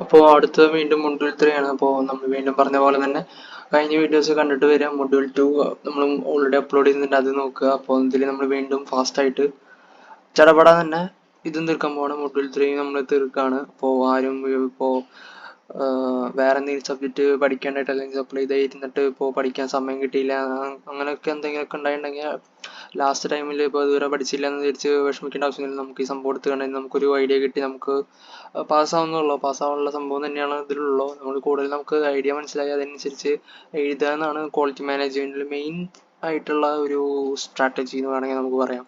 അപ്പോൾ അടുത്തത് വീണ്ടും മൊഡ്യൂൾ 3 ആണ്. അപ്പോൾ നമ്മൾ വീണ്ടും പറഞ്ഞ പോലെ തന്നെ കഴിഞ്ഞ വീഡിയോസ് കണ്ടിട്ട് വരാം. മൊഡ്യൂൾ 2 നമ്മൾ ഓൾറെഡി അപ്ലോഡ് ചെയ്യുന്നുണ്ട്, അത് നോക്കുക. അപ്പോൾ ഇതിൽ നമ്മൾ വീണ്ടും ഫാസ്റ്റായിട്ട് ചടപടാൻ തന്നെ ഇതും തീർക്കാൻ പോകണം. മൊഡ്യൂൾ 3 നമ്മൾ തീർക്കുകയാണ്. അപ്പോൾ ആരും ഇപ്പോൾ വേറെ എന്തെങ്കിലും സബ്ജക്റ്റ് പഠിക്കാനായിട്ട് അല്ലെങ്കിൽ സപ്ലൈ ചെയ്ത് ഇരുന്നിട്ട് ഇപ്പോൾ പഠിക്കാൻ സമയം കിട്ടിയില്ല അങ്ങനെയൊക്കെ എന്തെങ്കിലുമൊക്കെ ഉണ്ടായിട്ടുണ്ടെങ്കിൽ ലാസ്റ്റ് ടൈമിൽ ഇപ്പോൾ ഇതുവരെ പഠിച്ചില്ല എന്ന് തിരിച്ച് വിഷമിക്കേണ്ട ആവശ്യമില്ല. നമുക്ക് ഈ സംഭവം എടുത്ത് കണ്ടെങ്കിൽ നമുക്കൊരു ഐഡിയ കിട്ടി നമുക്ക് പാസ്സാവുന്നുള്ളൂ. പാസ്സാവാനുള്ള സംഭവം തന്നെയാണ് ഇതിലുള്ളൂ. നമ്മൾ കൂടുതൽ നമുക്ക് ഐഡിയ മനസ്സിലായി അതനുസരിച്ച് എഴുതുക എന്നാണ് ക്വാളിറ്റി മാനേജ്മെൻറ്റിൽ മെയിൻ ആയിട്ടുള്ള ഒരു സ്ട്രാറ്റജി എന്ന് വേണമെങ്കിൽ നമുക്ക് പറയാം.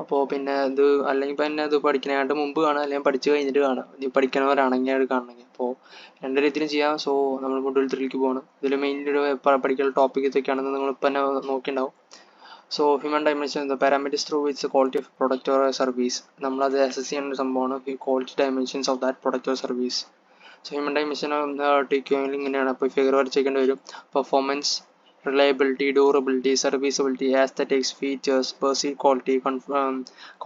അപ്പോൾ പിന്നെ ഇത് അല്ലെങ്കിൽ പിന്നെ ഇത് പഠിക്കാനായിട്ട് മുമ്പ് കാണാം അല്ലെങ്കിൽ പഠിച്ചു കഴിഞ്ഞിട്ട് കാണാം. ഇനി പഠിക്കണവരാണെങ്കിൽ അത് കാണണമെങ്കിൽ അപ്പോൾ രണ്ട് രീതിയിലും ചെയ്യാം. നമ്മൾ മൊഡ്യൂൾ 3ലേക്ക് പോകണം. ഇതിൽ മെയിൻലി പഠിക്കുന്ന ടോപ്പിക് ഇതൊക്കെയാണെന്ന് നിങ്ങളിപ്പോൾ തന്നെ നോക്കിയിട്ടുണ്ടാവും. Human dimension parameters through which quality of product or service നമ്മളത് അസസ് ചെയ്യുന്ന ഒരു സംഭവമാണ് quality dimensions of that product or service. Human dimension taking ഇങ്ങനെയാണ്. അപ്പോൾ ഫിഗർ വരച്ചേക്കേണ്ടി വരും. Performance, reliability, durability, serviceability, aesthetics, features, perceived quality,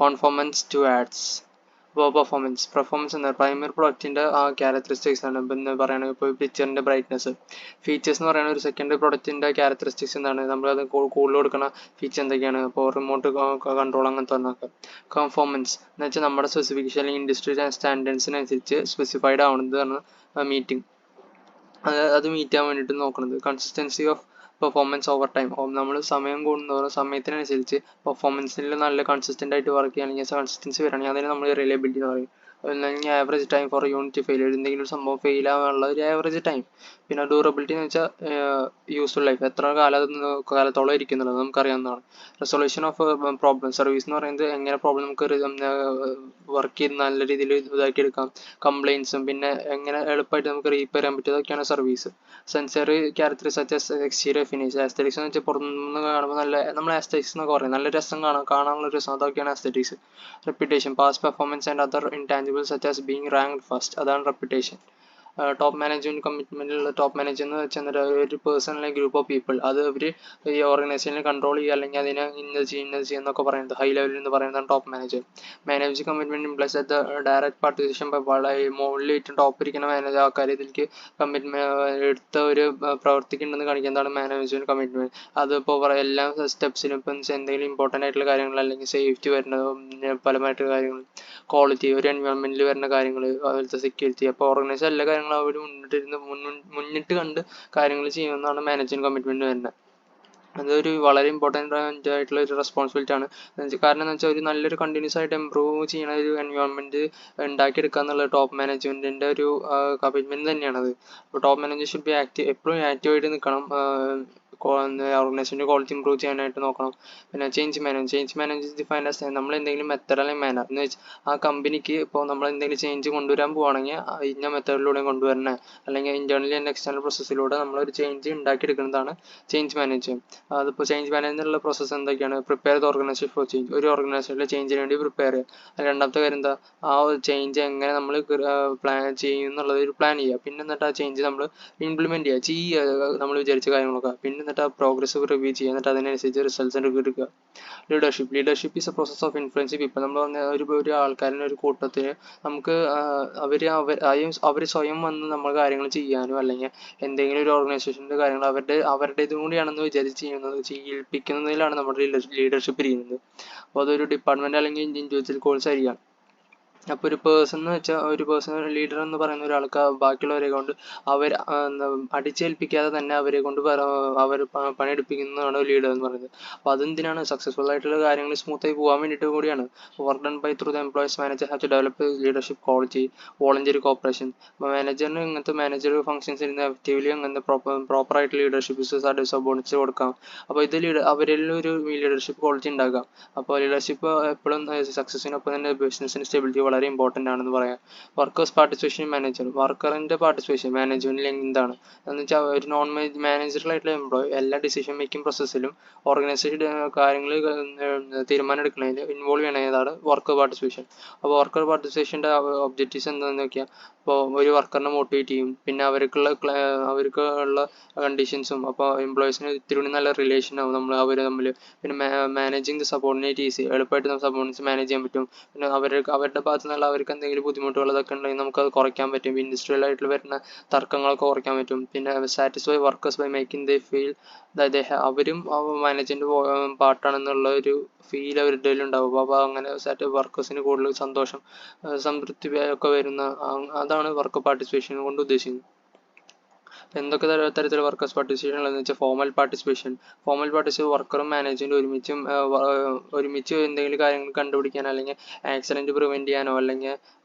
conformance to ads. അപ്പോൾ performance എന്ന പ്രൈമറി പ്രൊഡക്റ്റിൻ്റെ ആ ക്യാരക്ടറിസ്റ്റിക്സ് ആണ്. പിന്നെ പറയുകയാണെങ്കിൽ ഇപ്പോൾ പിക്ചറിൻ്റെ ബ്രൈറ്റ്നസ്. ഫീച്ചേഴ്സ് എന്ന് പറയുന്നത് ഒരു സെക്കൻഡറി പ്രൊഡക്റ്റിൻ്റെ ക്യാരക്ടറിസ്റ്റിക്സ് എന്താണ്, നമ്മളത് കൂടുതൽ കൊടുക്കുന്ന ഫീച്ചർ എന്തൊക്കെയാണ്, ഇപ്പോൾ റിമോട്ട് കൺട്രോൾ അങ്ങനത്തെ ഒന്നൊക്കെ. കൺഫോമൻസ് എന്ന് വെച്ചാൽ നമ്മുടെ സ്പെസിഫിക്കേഷൻ അല്ലെങ്കിൽ ഇൻഡസ്ട്രി സ്റ്റാൻഡേർഡ്സിനനുസരിച്ച് സ്പെസിഫൈഡ് ആവുന്നതാണ് മീറ്റിംഗ്. അത് മീറ്റ് ചെയ്യാൻ വേണ്ടിയിട്ട് നോക്കുന്നത്. Consistency of performance over time. നമ്മൾ സമയം കൂടുന്നതോറും സമയത്തിനനുസരിച്ച് പെർഫോമൻസിൽ നല്ല കൺസിസ്റ്റൻ്റ് ആയിട്ട് വർക്ക് ചെയ്യുകയാണെങ്കിൽ കൺസിസ്റ്റൻസി വരികയാണെങ്കിൽ അതിന് നമ്മൾ റിലയബിലിറ്റി എന്ന് പറയും. അല്ലെങ്കിൽ average time for unit failure, എന്തെങ്കിലും ഒരു സംഭവം ഫെയിൽ ആവാനുള്ള ഒരു ആവറേജ് ടൈം. പിന്നെ ഡ്യൂറബിലിറ്റി എന്ന് വെച്ചാൽ യൂസ്ഫുൾ ലൈഫ്, എത്ര കാലത്തോളം ഇരിക്കുന്നുള്ളത് നമുക്കറിയാവുന്നതാണ്. Resolution of problem. സർവീസ് എന്ന് പറയുന്നത് എങ്ങനെ പ്രോബ്ലം നമുക്ക് വർക്ക് ചെയ്ത് നല്ല രീതിയിൽ ഇതാക്കി എടുക്കാം. കംപ്ലയിൻസും പിന്നെ എങ്ങനെ എളുപ്പമായിട്ട് നമുക്ക് റീപ്പയർ ചെയ്യാൻ പറ്റിയതൊക്കെയാണ് service. Sensory characteristics such as exterior finish. Aesthetics എന്ന് വെച്ചാൽ പുറത്തുനിന്ന് കാണുമ്പോൾ നല്ല നമ്മൾ ആസ്തെറ്റിക്സ് എന്നൊക്കെ പറയും, നല്ല രസം കാണാനുള്ള രസം, അതൊക്കെയാണ് aesthetics. Reputation, past performance and other intangibles such as being ranked first, അതാണ് റെപ്യൂട്ടേഷൻ. ടോപ്പ് മാനേജ്മെന്റ് കമ്മിറ്റ്മെന്റിലുള്ള ടോപ്പ് മാനേജർ എന്ന് വെച്ചാൽ ഒരു പേഴ്സൺ അല്ലെങ്കിൽ ഗ്രൂപ്പ് ഓഫ് പീപ്പിൾ, അത് അവർ ഈ ഓർഗനൈസേഷനെ കൺട്രോൾ ചെയ്യുക അല്ലെങ്കിൽ അതിനെ ഇന്നത് ചെയ്യുന്നതൊക്കെ പറയുന്നത് ഹൈ ലെവലിൽ എന്ന് പറയുന്നതാണ് top manager. Manage commitment implies the direct participation വളരെ മുകളിൽ ഏറ്റവും ടോപ്പ് ഇരിക്കുന്ന മാനേജർ ആൾക്കാർ ഇതിലേക്ക് കമ്മിറ്റ്മെന്റ് എടുത്ത ഒരു പ്രവർത്തിക്കുന്നുണ്ടെന്ന് കാണിക്കുന്നതാണ് മാനേജ്മെന്റ് കമ്മിറ്റ്മെന്റ്. അതിപ്പോൾ എല്ലാ സ്റ്റെപ്സിനും ഇപ്പം എന്തെങ്കിലും ഇമ്പോർട്ടൻ്റ് ആയിട്ടുള്ള കാര്യങ്ങൾ അല്ലെങ്കിൽ സേഫ്റ്റി വരുന്നതും പലമായിട്ടുള്ള കാര്യങ്ങൾ, ക്വാളിറ്റി, ഒരു എൻവയോൺമെന്റിൽ വരുന്ന കാര്യങ്ങൾ, അതുപോലത്തെ സെക്യൂരിറ്റി, അപ്പോൾ ഓർഗനൈസർ എല്ലാ കാര്യങ്ങളും അവർ മുന്നിട്ട് കണ്ട് കാര്യങ്ങൾ ചെയ്യുമെന്നാണ് മാനേജ്മെന്റ് കമ്മിറ്റ്മെന്റ് വരുന്നത്. അതൊരു വളരെ ഇമ്പോർട്ടൻ്റ് ആയിട്ടുള്ള ഒരു റെസ്പോൺസിബിലിറ്റി ആണ്. കാരണം എന്ന് വെച്ചാൽ ഒരു നല്ലൊരു കണ്ടിന്യൂസ് ആയിട്ട് ഇമ്പ്രൂവ് ചെയ്യുന്ന ഒരു എൻവയോൺമെന്റ് ഉണ്ടാക്കിയെടുക്കുക എന്നുള്ളത് ടോപ്പ് മാനേജ്മെന്റിന്റെ ഒരു കമ്മിറ്റ്മെന്റ് തന്നെയാണത്. അപ്പോൾ ടോപ്പ് മാനേജർ ഷുഡ് ബി എപ്പോഴും ആക്റ്റീവായിട്ട് നിൽക്കണം. ഓർഗനൈസേഷൻ്റെ ക്വാളിറ്റി ഇമ്പ്രൂവ് ചെയ്യാനായിട്ട് നോക്കണം. പിന്നെ ചേഞ്ച് മാനേജ് ഡിഫൈൻ ആസ് നമ്മൾ എന്തെങ്കിലും മെത്തഡ് അല്ലെങ്കിൽ മാനർ എന്ന് വെച്ചാൽ ആ കമ്പനിക്ക് ഇപ്പോൾ നമ്മൾ എന്തെങ്കിലും ചേഞ്ച് കൊണ്ടുവരാൻ പോവുകയാണെങ്കിൽ ഇന്ന മെത്തേഡിലൂടെ കൊണ്ടുവരണേ അല്ലെങ്കിൽ ഇന്റേണലി ആൻഡ് എക്സ്റ്റേണൽ പ്രോസസ്സിലൂടെ നമ്മളൊരു ചേഞ്ച് ഉണ്ടാക്കിയെടുക്കുന്നതാണ് ചേഞ്ച് മാനേജ്മെന്റ്. അതിപ്പോൾ ചേഞ്ച് മാനേജ്മെന്റിലുള്ള പ്രോസസ്സ് എന്തൊക്കെയാണ്, prepare the organisation for change, ഒരു ഓർഗനൈസേഷനിലെ ചേഞ്ചിന് വേണ്ടി പ്രിപ്പയർ ചെയ്യുക. രണ്ടാമത്തെ കാര്യം എന്താ, ആ ഒരു ചേഞ്ച് എങ്ങനെ നമ്മൾ പ്ലാൻ ചെയ്യും എന്നുള്ളത് ഒരു പ്ലാൻ ചെയ്യുക. പിന്നെ എന്നിട്ട് ആ ചേഞ്ച് നമ്മൾ ഇംപ്ലിമെന്റ് ചെയ്യുക നമ്മൾ വിചാരിച്ച കാര്യങ്ങളൊക്കെ. പിന്നെ എന്നിട്ട് ആ പ്രോഗ്രസ് റിവ്യൂ ചെയ്യുക, എന്നിട്ട് അതിനനുസരിച്ച് റിസൾട്ട്സ് എടുക്കുക. Leadership is A process of influencing people. നമ്മൾ പറഞ്ഞ ഒരു ആൾക്കാരിന് ഒരു കൂട്ടത്തിന് നമുക്ക് അവർ സ്വയം വന്ന് നമ്മൾ കാര്യങ്ങൾ ചെയ്യാനോ അല്ലെങ്കിൽ എന്തെങ്കിലും ഒരു ഓർഗനൈസേഷൻ്റെ കാര്യങ്ങൾ അവരുടെ ഇതും കൂടിയാണെന്ന് വിചാരിച്ച് ചെയ്യിപ്പിക്കുന്നതിലാണ് നമ്മുടെ ലീഡർഷിപ്പ് ഇരിക്കുന്നത്. അപ്പോൾ അതൊരു ഡിപ്പാർട്ട്മെന്റ് അല്ലെങ്കിൽ ഇൻഡിവിജ്വൽ കോഴ്സ് ആയിരിക്കാം. അപ്പോൾ ഒരു പേഴ്സൺ എന്ന് വെച്ചാൽ ഒരു പേഴ്സൺ ലീഡർ എന്ന് പറയുന്ന ഒരാൾക്ക് ബാക്കിയുള്ളവരെ കൊണ്ട് അവർ അടിച്ചേൽപ്പിക്കാതെ തന്നെ അവരെ കൊണ്ട് അവർ പണിയെടുപ്പിക്കുന്നതാണ് ലീഡർ എന്ന് പറയുന്നത്. അപ്പോൾ അതെന്തിനാണ്, സക്സസ്ഫുൾ ആയിട്ടുള്ള കാര്യങ്ങൾ സ്മൂത്തായി പോകാൻ വേണ്ടിയിട്ട് കൂടിയാണ്. Work done by through the employees manager have to develop leadership quality, voluntary cooperation. അപ്പോൾ മാനേജറിന് ഇങ്ങനത്തെ മാനേജർ ഫംഗ്ഷൻസ് ഇരുന്ന് ആക്റ്റീവ്ലി അങ്ങനത്തെ പ്രോപ്പറായിട്ട് ലീഡർഷിപ്പ് സബോർഡിനേറ്റ്സ് കൊടുക്കാം. അപ്പോൾ ഇത് അവരിൽ ഒരു ലീഡർഷിപ്പ് ക്വാളിറ്റി ഉണ്ടാക്കാം. അപ്പോൾ ലീഡർഷിപ്പ് എപ്പോഴും സക്സസിനൊപ്പം തന്നെ ബിസിനസിന് സ്റ്റെബിലിറ്റി വളരെ ഇമ്പോർട്ടൻ്റ് ആണെന്ന് പറയാം. വർക്കേഴ്സ് പാർട്ടിസിപ്പേഷൻ മാനേജർ, വർക്കറിൻ്റെ പാർട്ടിസിപ്പേഷൻ മാനേജ്മെന്റിൽ എന്താണ് എന്ന് വെച്ചാൽ ഒരു നോൺ മാനേജറൽ ആയിട്ടുള്ള എംപ്ലോയി എല്ലാ ഡിസിഷൻ മേക്കിംഗ് പ്രോസസ്സിലും ഓർഗനൈസേഷൻ കാര്യങ്ങൾ തീരുമാനം എടുക്കുന്നതിൽ ഇൻവോൾവ് ചെയ്യണതാണ് വർക്കർ പാർട്ടിസിപ്പേഷൻ. അപ്പോൾ വർക്കർ പാർട്ടിസിപ്പേഷൻ്റെ ഒബ്ജക്റ്റീവ്സ് എന്താണെന്ന് നോക്കിയാൽ, അപ്പോൾ ഒരു വർക്കറിനെ മോട്ടിവേറ്റ് ചെയ്യും, പിന്നെ അവർക്കുള്ള കണ്ടീഷൻസും, അപ്പോൾ എംപ്ലോയീസിന് ഇത്തിരി നല്ല റിലേഷൻ ആവും അവർ തമ്മിൽ. പിന്നെ മാനേജിങ് ദ സബോർഡിനേറ്റ് ഈസി, എളുപ്പമായിട്ട് സബോർഡിനേറ്റ്സ് മാനേജ് ചെയ്യാൻ പറ്റും. പിന്നെ അവരുടെ ഭാഗത്ത് എന്നുള്ള അവർക്ക് എന്തെങ്കിലും ബുദ്ധിമുട്ടുകൾ ഇതൊക്കെ ഉണ്ടെങ്കിൽ നമുക്കത് കുറയ്ക്കാൻ പറ്റും. ഇൻഡസ്ട്രിയൽ ആയിട്ട് വരുന്ന തർക്കങ്ങളൊക്കെ കുറയ്ക്കാൻ പറ്റും. പിന്നെ satisfy workers by making they feel അവരും മാനേജ്മെന്റ് പാർട്ടാണെന്നുള്ള ഒരു ഫീൽ അവരുടെ ഉണ്ടാവും. അപ്പോൾ അങ്ങനെ വർക്കേഴ്സിന് കൂടുതൽ സന്തോഷം, സംതൃപ്തി ഒക്കെ വരുന്ന അതാണ് വർക്ക് പാർട്ടിസിപ്പേഷൻ കൊണ്ട് ഉദ്ദേശിക്കുന്നത്. എന്തൊക്കെ തരത്തിലുള്ള വർക്കേഴ്സ് പാർട്ടിസിപ്പേഷൻ ഉള്ളതെന്ന് വെച്ചാൽ ഫോമൽ പാർട്ടിസിപ്പേഷൻ വർക്കറും മാനേജ്മെന്റും ഒരുമിച്ച് എന്തെങ്കിലും കാര്യങ്ങൾ കണ്ടുപിടിക്കാൻ, അല്ലെങ്കിൽ ആക്സിഡന്റ് പ്രിവെന്റ് ചെയ്യാനോ, അല്ലെങ്കിൽ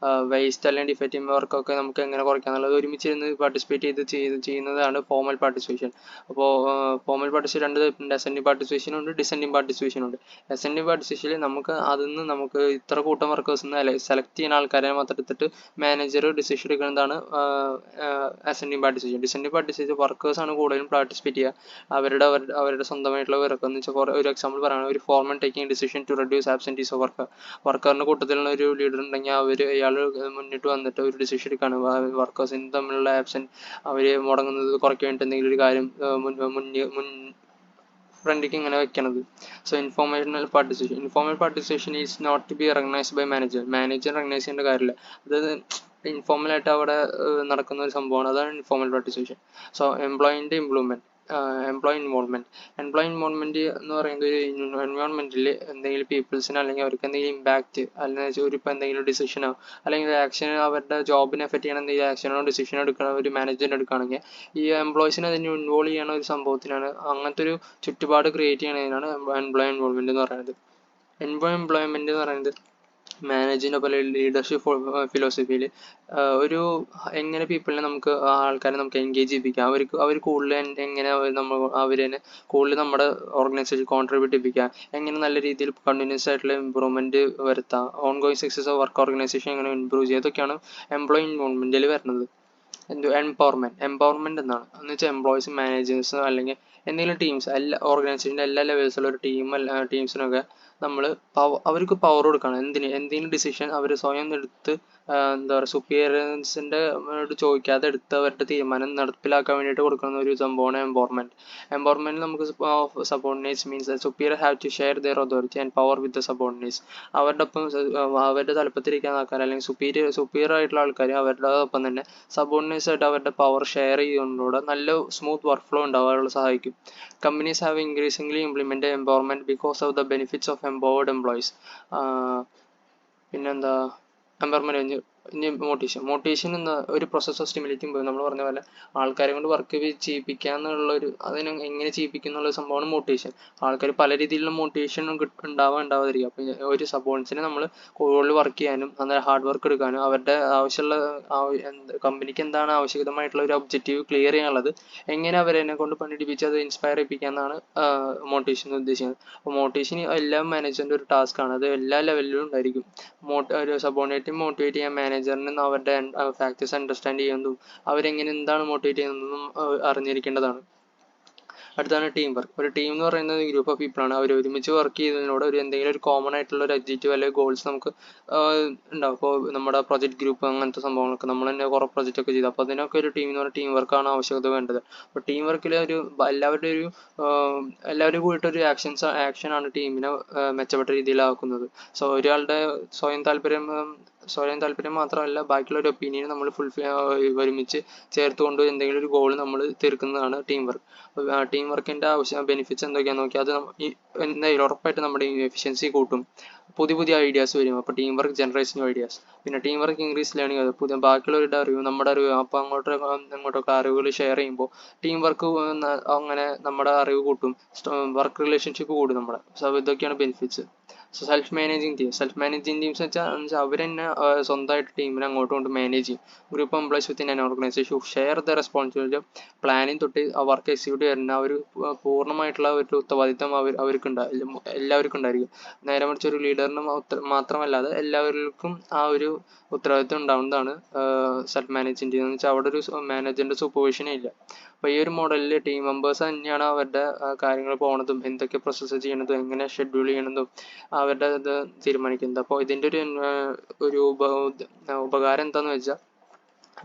വേസ്റ്റ് അല്ലെങ്കിൽ ഡിഫക്റ്റീവ് വർക്കൊക്കെ നമുക്ക് എങ്ങനെ കുറയ്ക്കാം എന്നുള്ളത് ഒരുമിച്ച് ഇരുന്ന് പാർട്ടിസിപ്പേറ്റ് ചെയ്യുന്നതാണ് ഫോമൽ പാർട്ടിസിപ്പേഷൻ. അപ്പോൾ ഫോമൽ പാർട്ടിസിപ്പേഷൻ രണ്ട് ടൈപ്പുണ്ട്. അസെൻഡിങ് പാർട്ടിസിപ്പേഷൻ ഉണ്ട്, ഡിസെൻഡിങ് പാർട്ടിസിപ്പേഷൻ ഉണ്ട്. അസെൻഡിങ് പാർട്ടിസിപ്പേഷനിൽ നമുക്ക് ഇത്ര കൂട്ടം വർക്കേഴ്സ് സെലക്ട് ചെയ്യുന്ന ആൾക്കാരെ മാത്രം എടുത്തിട്ട് മാനേജർ ഡിസിഷൻ എടുക്കുന്നതാണ് ascending participation. Descending participation workers ആണ് കൂടുതലും പാർട്ടിസിപ്പേറ്റ് ചെയ്യുക. അവരുടെ സ്വന്തമായിട്ടുള്ള വർക്ക് എന്ന് വെച്ചാൽ ഒരു എക്സാമ്പിൾ പറയുകയാണ്, ഒരു foreman taking decision to reduce absentees of വർക്കറിന്റെ കൂട്ടത്തിലുള്ള ഒരു ലീഡർ ഉണ്ടെങ്കിൽ അയാൾ മുന്നിട്ട് വന്നിട്ട് ഒരു ഡിസിഷൻ എടുക്കുകയാണ്, വർക്കേഴ്സിന് തമ്മിലുള്ള അവർ മുടങ്ങുന്നത് കുറയ്ക്കാൻ വേണ്ടി എന്തെങ്കിലും ഒരു കാര്യം ഫ്രണ്ടിലേക്ക് ഇങ്ങനെ വെക്കണത്. So informal participation is not to be recognised by manager recognise ചെയ്യേണ്ട കാര്യമില്ല. അതായത് ഇൻഫോർമൽ ആയിട്ട് അവിടെ നടക്കുന്ന ഒരു സംഭവമാണ്, അതാണ് informal participation. So employ involvement എന്ന് പറയുന്നത് ഒരു എൻവയോൺമെന്റിൽ എന്തെങ്കിലും പീപ്പിൾസിന് അല്ലെങ്കിൽ അവർക്ക് എന്തെങ്കിലും ഇമ്പാക്ട്, അല്ലെങ്കിൽ ഇപ്പോൾ എന്തെങ്കിലും ഡിസിഷനോ അല്ലെങ്കിൽ ആക്ഷൻ, അവരുടെ ജോബിനെ എഫക്ട് ചെയ്യണ എന്തെങ്കിലും ആക്ഷനോ ഡിസിഷനോ എടുക്കണം ഒരു മാനേജറിന് എടുക്കുകയാണെങ്കിൽ ഈ എംപ്ലോയീസിനെ അതിന് ഇൻവോൾവ് ചെയ്യണ ഒരു സംഭവത്തിനാണ്, അങ്ങനത്തെ ഒരു ചുറ്റുപാട് ക്രിയേറ്റ് ചെയ്യണതിനാണ് എംപ്ലോയ് ഇൻവോൾവ്മെന്റ് എന്ന് പറയുന്നത്. എംപ്ലോയ്മെന്റ് എന്ന് പറയുന്നത് മാനേജിന്റെ പോലെ ലീഡർഷിപ്പ് ഫിലോസഫിയിൽ ഒരു എങ്ങനെ ആൾക്കാരെ നമുക്ക് എൻഗേജ് ചെയ്യിപ്പിക്കാം, അവർ കൂടുതൽ എങ്ങനെ അവരെ കൂടുതൽ നമ്മുടെ ഓർഗനൈസേഷൻ കോൺട്രിബ്യൂട്ട് ചെയ്യിപ്പിക്കാം, എങ്ങനെ നല്ല രീതിയിൽ കണ്ടിന്യൂസ് ആയിട്ടുള്ള ഇമ്പ്രൂവ്മെന്റ് വരുത്താം, ongoing success of work organisation എങ്ങനെ ഇമ്പ്രൂവ് ചെയ്യുക, ഇതൊക്കെയാണ് എംപ്ലോയി ഇൻവോൾവ്മെന്റിൽ വരുന്നത്. എംപവർമെന്റ് എന്നാണ് എന്ന് വെച്ചാൽ എംപ്ലോയീസ്, മാനേജേഴ്സ് അല്ലെങ്കിൽ എന്തെങ്കിലും ടീംസ്, എല്ലാ ഓർഗനൈസേഷൻ്റെ എല്ലാ ലെവൽസിലുള്ള ഒരു ടീംസിനൊക്കെ നമ്മൾ അവർക്ക് പവർ കൊടുക്കണം. എന്തെങ്കിലും ഡിസിഷൻ അവർ സ്വയം എടുത്ത് എന്താ പറയുക സുപ്പീരിയൻസിൻ്റെ ചോദിക്കാതെ എടുത്ത് അവരുടെ തീരുമാനം നടപ്പിലാക്കാൻ വേണ്ടിയിട്ട് കൊടുക്കുന്ന ഒരു സംഭവമാണ് എംപവർമെന്റ്. നമുക്ക് subordinates means superior have to share their authority and power with the subordinates. അവരുടെ തലപ്പത്തിരിക്കുന്ന ആൾക്കാർ അല്ലെങ്കിൽ സുപ്പീരിയർ ആയിട്ടുള്ള ആൾക്കാർ അവരുടെ ഒപ്പം തന്നെ സബോർഡിനേറ്റ്സ് ആയിട്ട് അവരുടെ പവർ ഷെയർ ചെയ്യുന്നതിലൂടെ നല്ല സ്മൂത്ത് വർക്ക് ഫ്ലോ ഉണ്ടാവാനുള്ള സഹായിക്കും. Companies have increasingly implement empowerment because of the benefits of empowered employees. പിന്നെന്താ എംപവർമെന്റ് ഇനി മോട്ടിവേഷൻ എന്ന ഒരു പ്രോസസ് ഓഫ് സ്റ്റിമുലേറ്റിംഗ്. നമ്മൾ പറഞ്ഞ പോലെ ആൾക്കാരെ കൊണ്ട് വർക്ക് ചെയ്യിപ്പിക്കുക എന്നുള്ളൊരു അതിനെ എങ്ങനെ ചെയ്യിപ്പിക്കുക എന്നുള്ള സംഭവമാണ് മോട്ടിവേഷൻ. ആൾക്കാർ പല രീതിയിലുള്ള മോട്ടിവേഷൻ ഉണ്ടാവാതിരിക്കുക. അപ്പം ഒരു സബോർഡിനേറ്റ്സിനെ നമ്മൾ കൂടുതൽ വർക്ക് ചെയ്യാനും അന്നേരം ഹാർഡ് വർക്ക് എടുക്കാനും അവരുടെ ആവശ്യമുള്ള കമ്പനിക്ക് എന്താണ് ആവശ്യകതമായിട്ടുള്ള ഒരു ഒബ്ജക്റ്റീവ് ക്ലിയർ ചെയ്യാനുള്ളത് എങ്ങനെ അവരെ കൊണ്ട് പണിയെടുപ്പിച്ച് അത് ഇൻസ്പയർ ചെയ്യിപ്പിക്കാന്നാണ് മോട്ടിവേഷൻ ഉദ്ദേശിക്കുന്നത്. അപ്പോൾ മോട്ടിവേഷൻ എല്ലാ മാനേജറിൻ്റെ ഒരു ടാസ്ക്കാണ്, അത് എല്ലാ ലെവലിലും ഉണ്ടായിരിക്കും. ഒരു സബോർഡിനേറ്റ് മോട്ടിവേറ്റ് ചെയ്യാൻ മാനേജറിന് അവരുടെ ഫാക്ടേഴ്സ് അണ്ടർസ്റ്റാൻഡ് ചെയ്യുന്നതും അവരെങ്ങനെ എന്താണ് മോട്ടിവേറ്റ് ചെയ്യുന്നതെന്നും അറിഞ്ഞിരിക്കേണ്ടതാണ്. അടുത്താണ് ടീം വർക്ക്. ഒരു ടീം എന്ന് പറയുന്നത് ഗ്രൂപ്പ് ഓഫ് പീപ്പിളാണ്. അവർ ഒരുമിച്ച് വർക്ക് ചെയ്യുന്നതിനോട് എന്തെങ്കിലും ഒരു കോമൺ ആയിട്ടുള്ള ഒരു ഒബ്ജക്റ്റീവ് അല്ലെങ്കിൽ ഗോൾസ് നമുക്ക് ഉണ്ടാവും. ഇപ്പോൾ നമ്മുടെ പ്രൊജക്ട് ഗ്രൂപ്പ് അങ്ങനത്തെ സംഭവങ്ങളൊക്കെ നമ്മൾ തന്നെ കുറേ പ്രൊജക്റ്റ് ഒക്കെ ചെയ്തു. അപ്പോൾ അതിനൊക്കെ ഒരു ടീം എന്ന് പറഞ്ഞാൽ ടീം വർക്കാണ് ആവശ്യകത വേണ്ടത്. അപ്പോൾ ടീം വർക്കിൽ എല്ലാവരും കൂടിയിട്ടൊരു ആക്ഷനാണ് ടീമിനെ മെച്ചപ്പെട്ട രീതിയിലാക്കുന്നത്. സോ ഒരാളുടെ സ്വയം താല്പര്യം മാത്രമല്ല, ബാക്കിയുള്ള ഒരു ഒപ്പീനിയൻ നമ്മൾ ഒരുമിച്ച് ചേർത്തുകൊണ്ട് എന്തെങ്കിലും ഒരു ഗോൾ നമ്മൾ തീർക്കുന്നതാണ് ടീം വർക്ക്. ടീം വർക്കിൻ്റെ ബെനിഫിറ്റ്സ് എന്തൊക്കെയാണെന്ന് നോക്കി അത് എന്തായാലും ഉറപ്പായിട്ട് നമ്മുടെ എഫിഷ്യൻസി കൂട്ടും. പുതിയ ഐഡിയാസ് വരും. അപ്പോൾ team work generates new ideas. പിന്നെ ടീം വർക്ക് ഇൻക്രീസ് ലേണിംഗ്. ബാക്കിയുള്ളവരുടെ അറിവ് നമ്മുടെ അറിവ് അപ്പോൾ അങ്ങോട്ടൊക്കെ അറിവുകൾ ഷെയർ ചെയ്യുമ്പോൾ ടീം വർക്ക് അങ്ങനെ നമ്മുടെ അറിവ് കൂട്ടും, വർക്ക് റിലേഷൻഷിപ്പ് കൂടും നമ്മുടെ. സോ ഇതൊക്കെയാണ് ബെനിഫിറ്റ്സ്. സെൽഫ് മാനേജിങ് ടീംസ് വെച്ചാൽ അവർ തന്നെ സ്വന്തമായിട്ട് ടീമിനെ അങ്ങോട്ടും മാനേജ് ചെയ്യും. Group employees within an organisation share the responsibility. Planning തൊട്ട് വർക്ക് എക്സിക്യൂട്ട് ചെയ്യുന്ന ഒരു പൂർണ്ണമായിട്ടുള്ള ഒരു ഉത്തരവാദിത്തം എല്ലാവർക്കും ഉണ്ടായിരിക്കും. നേരെ മറിച്ച് ഒരു ലീഡറിന് മാത്രമല്ലാതെ എല്ലാവർക്കും ആ ഒരു ഉത്തരവാദിത്തം ഉണ്ടാവുന്നതാണ് സെൽഫ് മാനേജിങ് ടീം എന്ന് വെച്ചാൽ അവിടെ ഒരു മാനേജറിന്റെ സൂപ്പർവിഷനേ ഇല്ല. അപ്പോൾ ഈ ഒരു മോഡലിൽ ടീം മെമ്പേഴ്സ് തന്നെയാണ് അവരുടെ കാര്യങ്ങൾ പോണതും എന്തൊക്കെ പ്രോസസ്സ് ചെയ്യണതും എങ്ങനെ ഷെഡ്യൂൾ ചെയ്യണതും അവരുടെ ഇത് തീരുമാനിക്കുന്നത്. അപ്പോൾ ഇതിൻ്റെ ഒരു ഉപകാരം എന്താണെന്ന് വെച്ചാൽ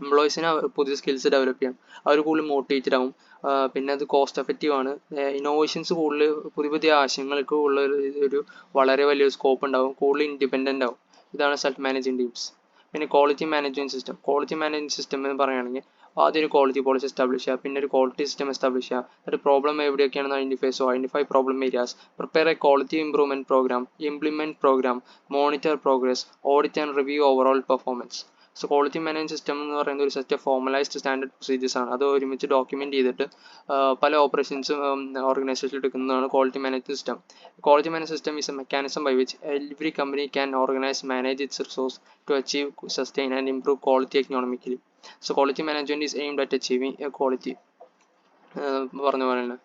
എംപ്ലോയീസിന് പുതിയ സ്കിൽസ് ഡെവലപ്പ് ചെയ്യാം, അവർ കൂടുതൽ മോട്ടിവേറ്റഡ് ആവും. പിന്നെ അത് കോസ്റ്റ് എഫക്റ്റീവ് ആണ്. ഇന്നോവേഷൻസ് കൂടുതൽ പുതിയ ആശയങ്ങൾക്ക് ഉള്ള ഒരു വളരെ വലിയൊരു സ്കോപ്പ് ഉണ്ടാവും, കൂടുതൽ ഇൻഡിപെൻഡൻ്റ് ആവും. ഇതാണ് സെൽഫ് മാനേജിങ് ടീംസ്. പിന്നെ quality management system. Quality management system എന്ന് പറയുകയാണെങ്കിൽ ആദ്യം ഒരു ക്വാളിറ്റി പോളിസി എസ്റ്റാബ്ലിഷ് ചെയ്യുക, പിന്നെ ഒരു ക്വാളിറ്റി സിസ്റ്റം എസ്റ്റാബ്ലിഷ് ചെയ്യുക, എന്നിട്ട് പ്രോബ്ലം എവിടെയൊക്കെയാണെന്ന് identify problem areas, prepare a quality improvement programme, implement programme, monitor progress, audit and review overall performance. So quality management system എന്ന് പറയുന്നത് ഒരു set of formalised standard procedures ആണ്. അത് ഒരുമിച്ച് ഡോക്യുമെന്റ് ചെയ്തിട്ട് പല ഓപ്പറേഷൻസും ഓർഗനൈസേഷനിൽ എടുക്കുന്നതാണ് quality management system. Quality management system is a mechanism by which every company can organize, manage its resource to achieve, sustain, and improve quality economically. So, quality management is aimed at achieving a quality. പറഞ്ഞ പോലെ തന്നെ.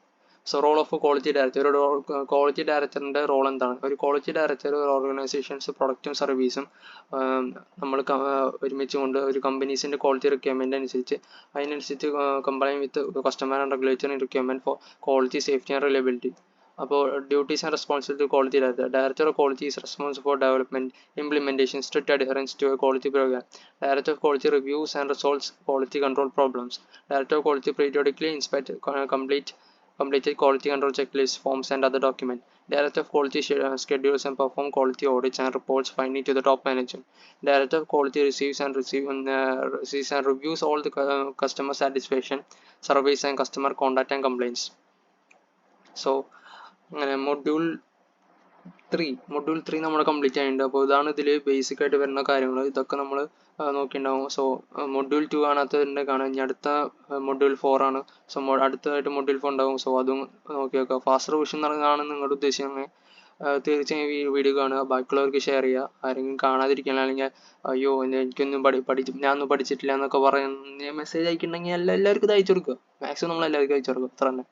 So role of quality director. ഒരു quality ഡയറക്ടറിൻ്റെ role എന്താണ്? ഒരു quality director ഒരു organisations പ്രൊഡക്റ്റും സർവീസും നമ്മൾ ഒരുമിച്ച് കൊണ്ട് ഒരു കമ്പനീസിൻ്റെ ക്വാളിറ്റി റിക്വയർമെൻറ്റ് അനുസരിച്ച് അതിനനുസരിച്ച് combine with customer and regulatory requirement for quality, safety and reliability. അപ്പോൾ duties and responsibility quality director. Director of quality is responsible for development, implementation, strict adherence to a quality programme. Director of Quality reviews and resolves quality control problems. Director of Quality periodically inspects completed quality control checklists, forms, and other documents. Director of Quality schedules and performs quality audits and reports findings to the top management. Director of Quality receives and reviews all the customer satisfaction surveys and customer contact and complaints. So, module 3 നമ്മൾ complete ആയിട്ടുണ്ട്. അപ്പോൾ ഇതാണ് ഇതിൽ basic ആയിട്ട് വരുന്ന കാര്യങ്ങൾ. ഇതൊക്കെ നമ്മൾ നോക്കിയിട്ടുണ്ടാവും. സോ മൊഡ്യൂൾ 2 ആണ് അതിൻ്റെ കാണാൻ. ഇനി അടുത്ത മൊഡ്യൂൾ 4 ആണ്. സോ അടുത്തതായിട്ട് മൊഡ്യൂൾ 4 ഉണ്ടാവും. സോ അതും നോക്കി വെക്കുക. ഫാസ്റ്റ് റിവിഷൻ നടന്നതാണ് നിങ്ങളുടെ ഉദ്ദേശം. തീർച്ചയായും ഈ വീഡിയോ കാണുക, ബാക്കിയുള്ളവർക്ക് ഷെയർ ചെയ്യുക. ആരെങ്കിലും കാണാതിരിക്കാൻ, അല്ലെങ്കിൽ അയ്യോ എനിക്കൊന്നും ഞാനൊന്നും പഠിച്ചിട്ടില്ല എന്നൊക്കെ പറയുന്ന മെസ്സേജ് അയക്കുന്നുണ്ടെങ്കിൽ എല്ലാവർക്കും ഇത് അയച്ചു കൊടുക്കുക. മാക്സിമം നമ്മൾ എല്ലാവർക്കും അയച്ചു കൊടുക്കുക. അത്ര തന്നെ.